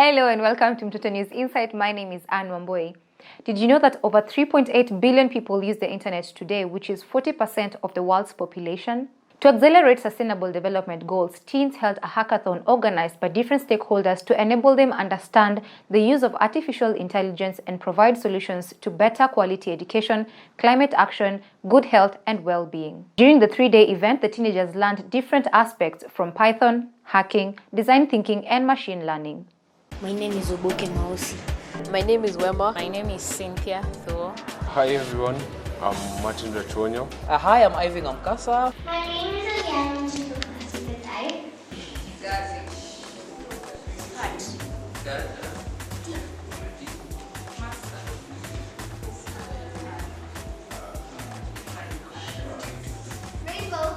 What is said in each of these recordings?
Hello and welcome to Mtoto News Insight. My name is Anne Wamboi. Did you know that over 3.8 billion people use the internet today, which is 40% of the world's population? To accelerate sustainable development goals, teens held a hackathon organized by different stakeholders to enable them understand the use of artificial intelligence and provide solutions to better quality education, climate action, good health, and well-being. During the 3-day event, the teenagers learned different aspects from Python, hacking, design thinking, and machine learning. My name is Oboke Maosi. My name is Wema. My name is Cynthia Thuo. Hi everyone, I'm Martin Rachuonyo. Hi, I'm Ivan Amkasa. My name is Aliana Rainbow.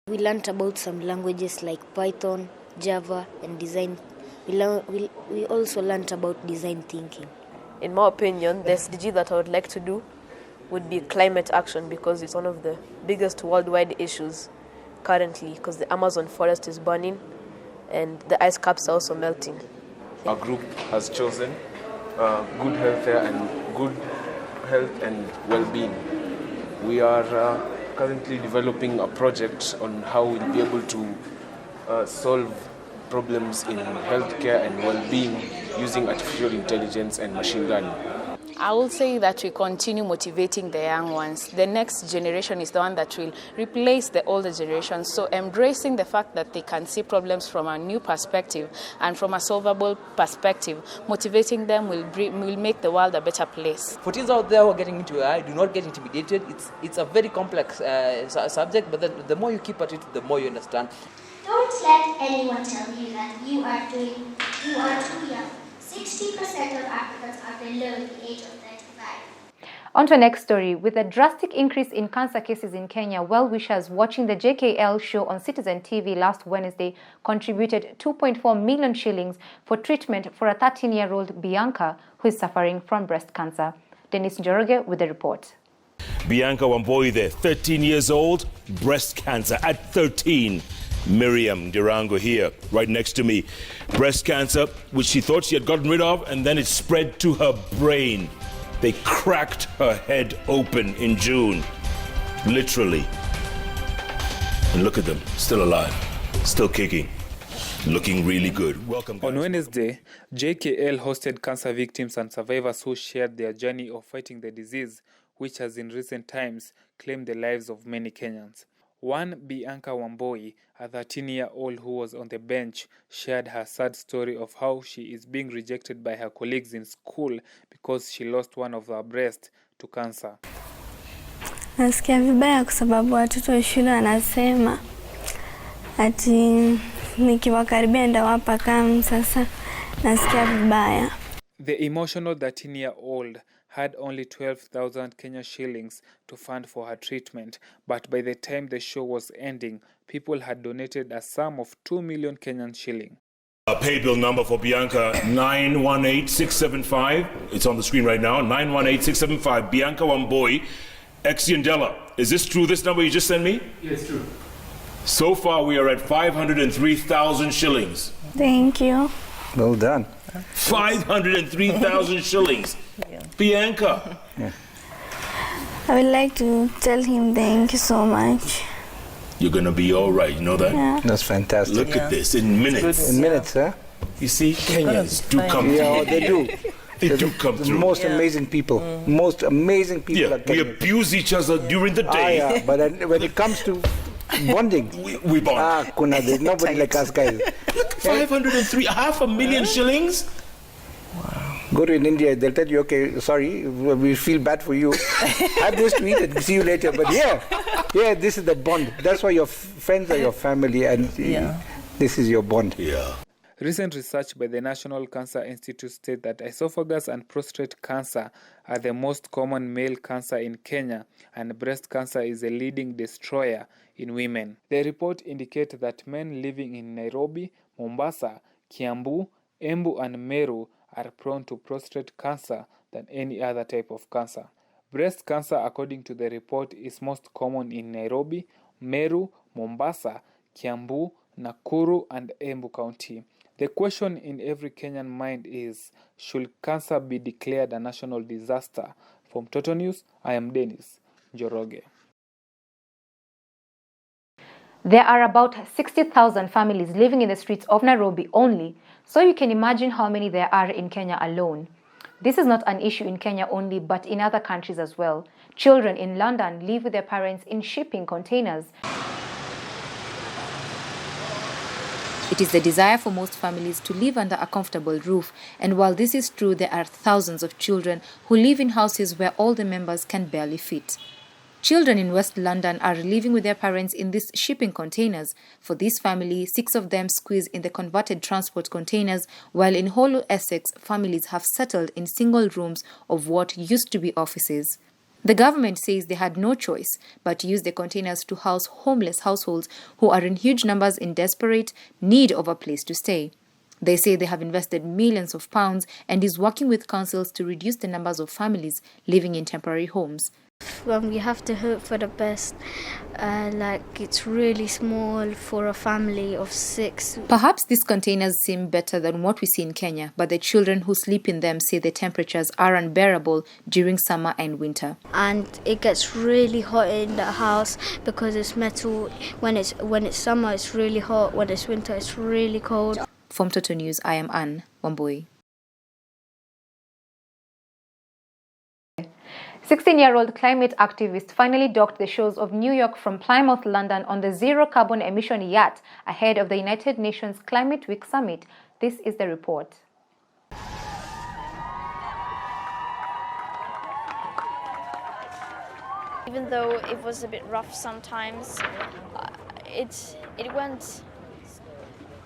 We learned about some languages like Python, Java, and design. We also learned about design thinking. In my opinion, the SDG that I would like to do would be climate action, because it's one of the biggest worldwide issues currently, because the Amazon forest is burning and the ice caps are also melting. Our group has chosen good health and well-being. We are currently developing a project on how we'll be able to solve problems in healthcare and well-being using artificial intelligence and machine learning. I will say that we continue motivating the young ones. The next generation is the one that will replace the older generation. So embracing the fact that they can see problems from a new perspective and from a solvable perspective, motivating them will make the world a better place. For teens out there who are getting into AI, do not get intimidated. It's a very complex subject, but the more you keep at it, the more you understand. Don't let anyone tell you that you are too young. 60% of Africans are below the age of 35. On to our next story. With a drastic increase in cancer cases in Kenya, well-wishers watching the JKL show on Citizen TV last Wednesday contributed 2.4 million shillings for treatment for a 13-year-old Bianca who is suffering from breast cancer. Dennis Njoroge with the report. Bianca Wamboi there, 13 years old, breast cancer at 13. Miriam Dirango here, right next to me. Breast cancer, which she thought she had gotten rid of, and then it spread to her brain. They cracked her head open in June, literally. And look at them, still alive, still kicking, looking really good. Welcome, guys. On Wednesday, JKL hosted cancer victims and survivors who shared their journey of fighting the disease, which has in recent times claimed the lives of many Kenyans. One Bianca Wamboi, a 13-year-old who was on the bench, shared her sad story of how she is being rejected by her colleagues in school because she lost one of her breasts to cancer. Nasikia vibaya kwa sababu watoto wa shule wanasema ati nikiwakaribia ndawapa kama, sasa nasikia vibaya. The emotional 13-year-old had only 12,000 Kenya shillings to fund for her treatment, but by the time the show was ending, people had donated a sum of 2 million Kenyan shilling. A pay bill number for Bianca, 918675. It's on the screen right now, 918675. Bianca Wamboi, ex-Yandela. Is this true, this number you just sent me? Yes, true. So far, we are at 503,000 shillings. Thank you. Well done. 503,000 shillings. Yeah. Bianca. Yeah. I would like to tell him thank you so much. You're going to be all right, you know that? Yeah. That's fantastic. Look at this, in minutes. In minutes, huh? You see, Kenyans do come through. Yeah, they do. They do come through. Most amazing people. Most amazing people. Yeah, we abuse each other during the day. Yeah, but when it comes to bonding, we bond. There's nobody like us guys. Look, 503, half a million shillings. Wow. Go to India, they'll tell you, okay, sorry, we feel bad for you. Have this to eat and see you later. But yeah, this is the bond. That's why your friends are your family, and This is your bond. Yeah. Recent research by the National Cancer Institute states that esophagus and prostate cancer are the most common male cancer in Kenya, and breast cancer is a leading destroyer in women. The report indicates that men living in Nairobi, Mombasa, Kiambu, Embu and Meru are prone to prostate cancer than any other type of cancer. Breast cancer, according to the report, is most common in Nairobi, Meru, Mombasa, Kiambu, Nakuru and Embu County. The question in every Kenyan mind is, should cancer be declared a national disaster? From Toto News, I am Dennis Njoroge. There are about 60,000 families living in the streets of Nairobi only, so you can imagine how many there are in Kenya alone. This is not an issue in Kenya only, but in other countries as well. Children in London live with their parents in shipping containers. It is the desire for most families to live under a comfortable roof, and while this is true, there are thousands of children who live in houses where all the members can barely fit. Children in West London are living with their parents in these shipping containers. For this family, 6 of them squeeze in the converted transport containers, while in Hollow, Essex, families have settled in single rooms of what used to be offices. The government says they had no choice but to use the containers to house homeless households who are in huge numbers in desperate need of a place to stay. They say they have invested millions of pounds and is working with councils to reduce the numbers of families living in temporary homes. We have to hope for the best. It's really small for a family of 6. Perhaps these containers seem better than what we see in Kenya, but the children who sleep in them say the temperatures are unbearable during summer and winter. And it gets really hot in the house because it's metal. When it's summer, it's really hot. When it's winter, it's really cold. From Toto News, I am Anne Wambui. 16-year-old climate activist finally docked the shores of New York from Plymouth, London on the zero-carbon emission yacht ahead of the United Nations Climate Week Summit. This is the report. Even though it was a bit rough sometimes, it went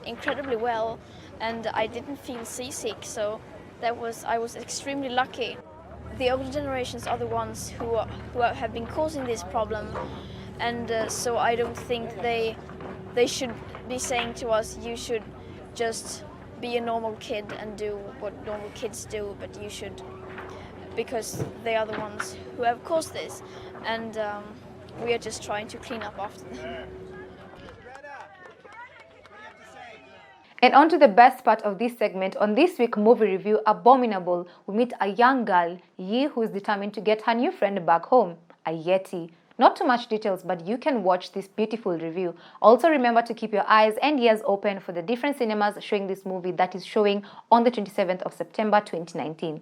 incredibly well, and I didn't feel seasick, so I was extremely lucky. The older generations are the ones who have been causing this problem, and so I don't think they should be saying to us, you should just be a normal kid and do what normal kids do, but you should, because they are the ones who have caused this, and we are just trying to clean up after them. And on to the best part of this segment. On this week movie review, Abominable, we meet a young girl, Yi, who is determined to get her new friend back home, a Yeti. Not too much details, but you can watch this beautiful review. Also remember to keep your eyes and ears open for the different cinemas showing this movie that is showing on the 27th of September 2019.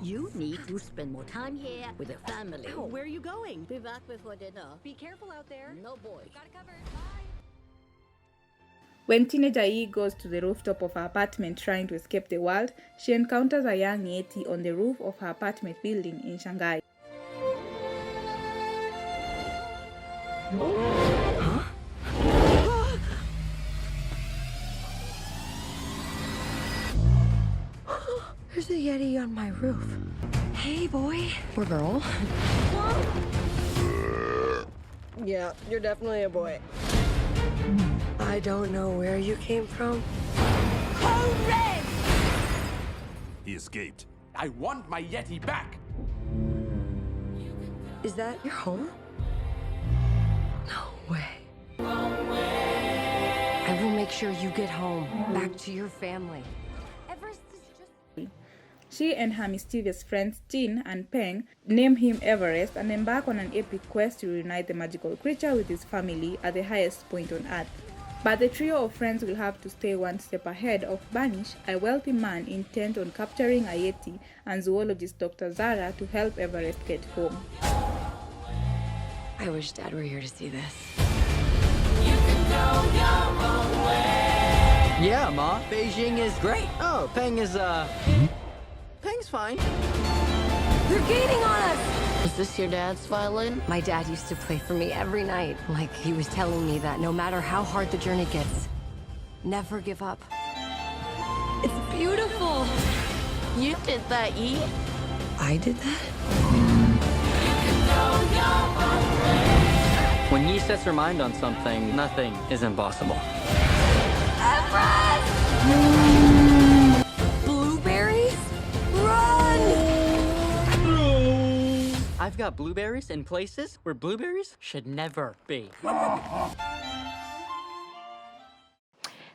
You need to spend more time here with your family. Oh, where are you going? Be back before dinner. Be careful out there. No boys. Got it covered. Bye. When teenager Yi goes to the rooftop of her apartment trying to escape the world, she encounters a young Yeti on the roof of her apartment building in Shanghai. Huh? There's a Yeti on my roof. Hey, boy. Or girl. Yeah, you're definitely a boy. I don't know where you came from. Code Red! He escaped. I want my Yeti back! Is that your home? No way. I will make sure you get home, back to your family. She and her mischievous friends Jin and Peng name him Everest and embark on an epic quest to reunite the magical creature with his family at the highest point on Earth. But the trio of friends will have to stay one step ahead of Banish, a wealthy man intent on capturing a Yeti, and zoologist Dr. Zara to help Everest get home. I wish Dad were here to see this. Yeah, Ma. Beijing is great. Oh, Peng is, Peng's fine. They're gaining on us! Is this your dad's violin? My dad used to play for me every night. Like he was telling me that no matter how hard the journey gets, never give up. It's beautiful. You did that, Yi? I did that? When Yi sets her mind on something, nothing is impossible. Blueberries? Run! I've got blueberries in places where blueberries should never be.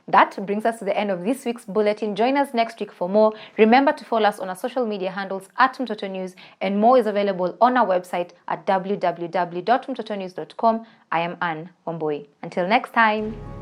That brings us to the end of this week's bulletin. Join us next week for more. Remember to follow us on our social media handles at Mtoto News, and more is available on our website at www.mtotonews.com. I am Anne Wambui. Until next time.